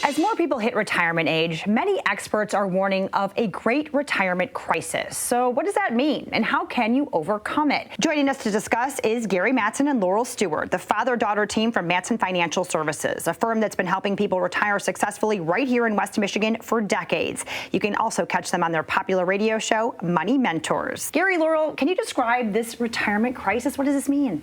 As more people hit retirement age, many experts are warning of a great retirement crisis. So what does that mean, and how can you overcome it? Joining us to discuss is Gary Mattson and Laurel Steward, the father-daughter team from Mattson Financial Services, a firm that's been helping people retire successfully right here in West Michigan for decades. You can also catch them on their popular radio show, Money Mentors. Gary, Laurel, can you describe this retirement crisis? What does this mean?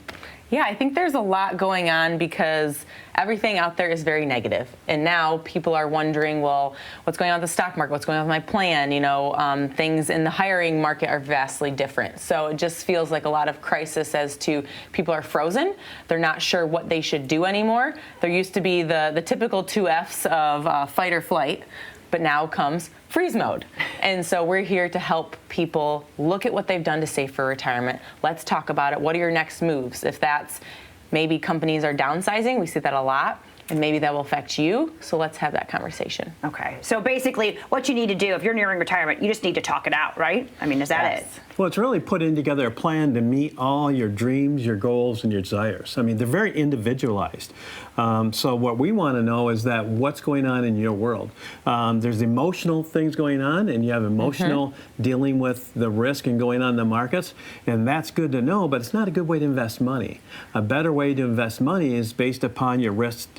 Yeah, I think there's a lot going on because everything out there is very negative. And now people are wondering, well, what's going on with the stock market? What's going on with my plan? You know, things in the hiring market are vastly different. So it just feels like a lot of crisis as to people are frozen. They're not sure what they should do anymore. There used to be the typical 2 Fs of fight or flight, but now comes freeze mode. And so we're here to help people look at what they've done to save for retirement. Let's talk about it. What are your next moves? If that's maybe companies are downsizing, we see that a lot, and maybe that will affect you. So let's have that conversation. Okay. So basically what you need to do if you're nearing retirement, you just need to talk it out, right? I mean, is that it? Well, it's really putting together a plan to meet all your dreams, your goals, and your desires. I mean, they're very individualized. So what we want to know is that what's going on in your world. There's emotional things going on, and you have emotional dealing with the risk and going on in the markets, and that's good to know, but it's not a good way to invest money. A better way to invest money is based upon your risk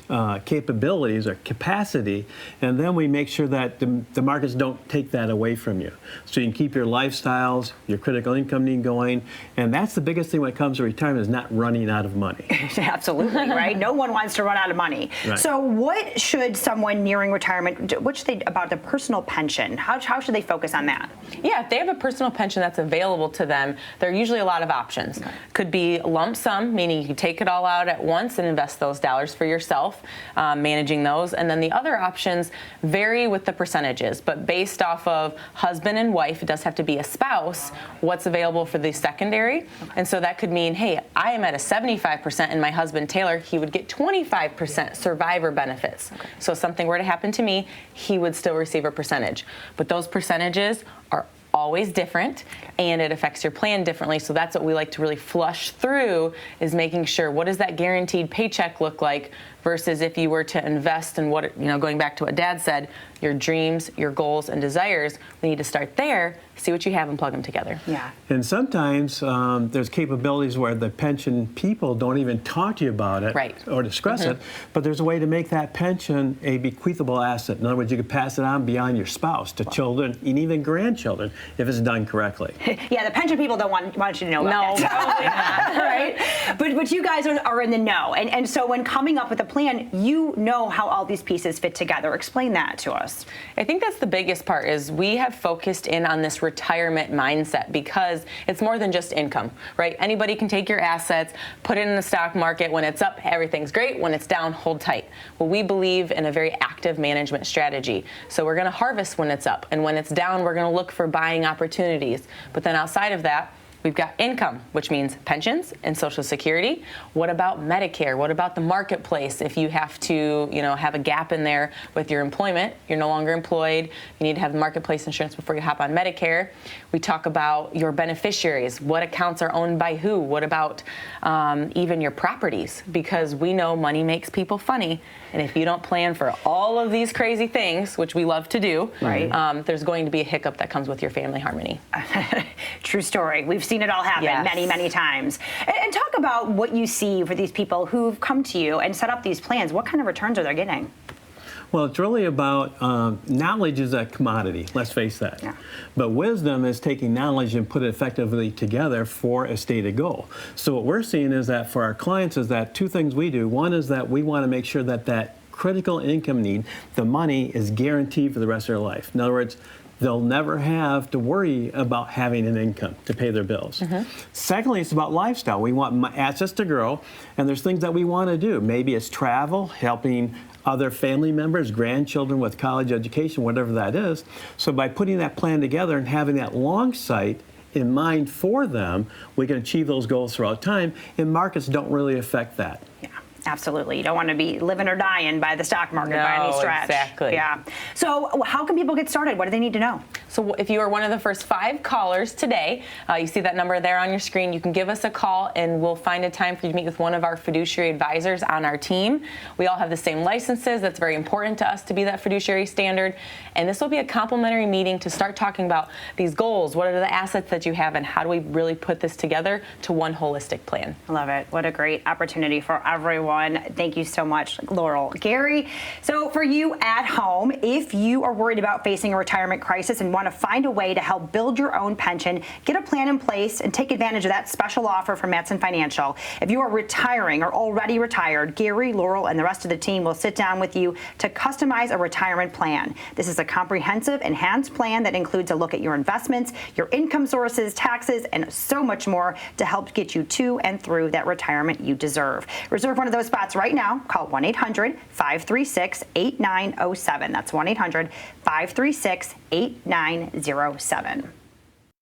capabilities or capacity, and then we make sure that the markets don't take that away from you. So you can keep your lifestyles, your critical income need going, and that's the biggest thing when it comes to retirement is not running out of money. Absolutely, right? No one wants to run out of money. Right. So what should someone nearing retirement, what should they, about the personal pension, how should they focus on that? Yeah, if they have a personal pension that's available to them, there are usually a lot of options. Could be lump sum, meaning you can take it all out at once and invest those dollars for yourself, managing those. And then the other options vary with the percentages, but based off of husband and wife, it does have to be a spouse, what's available for the secondary. And so that could mean, hey, I am at a 75% and my husband Taylor, he would get 25% survivor benefits. So if something were to happen to me, he would still receive a percentage. But those percentages are always different, and it affects your plan differently. So that's what we like to really flush through, is making sure what does that guaranteed paycheck look like versus if you were to invest in what, you know, going back to what Dad said, your dreams, your goals, and desires. We need to start there, see what you have, and plug them together. Yeah. And sometimes there's capabilities where the pension people don't even talk to you about it or discuss it, but there's a way to make that pension a bequeathable asset. In other words, you could pass it on beyond your spouse to children and even grandchildren if it's done correctly. Yeah, the pension people don't want you to know about that. No, probably not. Right? But you guys are in the know. And so when coming up with a plan, you know how all these pieces fit together. Explain that to us. I think that's the biggest part, is we have focused in on this retirement mindset because it's more than just income, right? Anybody can take your assets, put it in the stock market. When it's up, everything's great. When it's down, hold tight. Well, we believe in a very active management strategy. So we're going to harvest when it's up, and when it's down, we're going to look for buying opportunities. But then outside of that, we've got income, which means pensions and Social Security. What about Medicare? What about the marketplace? If you have to, you know, have a gap in there with your employment, you're no longer employed, you need to have marketplace insurance before you hop on Medicare. We talk about your beneficiaries. What accounts are owned by who? What about even your properties? Because we know money makes people funny, and if you don't plan for all of these crazy things, which we love to do, there's going to be a hiccup that comes with your family harmony. True story. We've seen it all happen many, many times. And talk about what you see for these people who've come to you and set up these plans. What kind of returns are they getting? Well, it's really about knowledge is a commodity, let's face that. Yeah. But wisdom is taking knowledge and put it effectively together for a stated goal. So what we're seeing is that for our clients is that two things we do. One is that we want to make sure that that critical income need, the money, is guaranteed for the rest of their life. In other words, they'll never have to worry about having an income to pay their bills. Secondly, it's about lifestyle. We want assets to grow, and there's things that we want to do. Maybe it's travel, helping other family members, grandchildren with college education, whatever that is. So by putting that plan together and having that long sight in mind for them, we can achieve those goals throughout time, and markets don't really affect that. Yeah. Absolutely. You don't want to be living or dying by the stock market by any stretch. Exactly. Yeah. So how can people get started? What do they need to know? So if you are one of the first 5 callers today, you see that number there on your screen, you can give us a call and we'll find a time for you to meet with one of our fiduciary advisors on our team. We all have the same licenses. That's very important to us to be that fiduciary standard. And this will be a complimentary meeting to start talking about these goals. What are the assets that you have and how do we really put this together to one holistic plan? I love it. What a great opportunity for everyone. Thank you so much, Laurel. Gary, so for you at home, if you are worried about facing a retirement crisis and want to find a way to help build your own pension, get a plan in place and take advantage of that special offer from Mattson Financial. If you are retiring or already retired, Gary, Laurel, and the rest of the team will sit down with you to customize a retirement plan. This is a comprehensive, enhanced plan that includes a look at your investments, your income sources, taxes, and so much more to help get you to and through that retirement you deserve. Reserve one of those spots right now. Call 1-800-536-8907. That's 1-800-536-8907.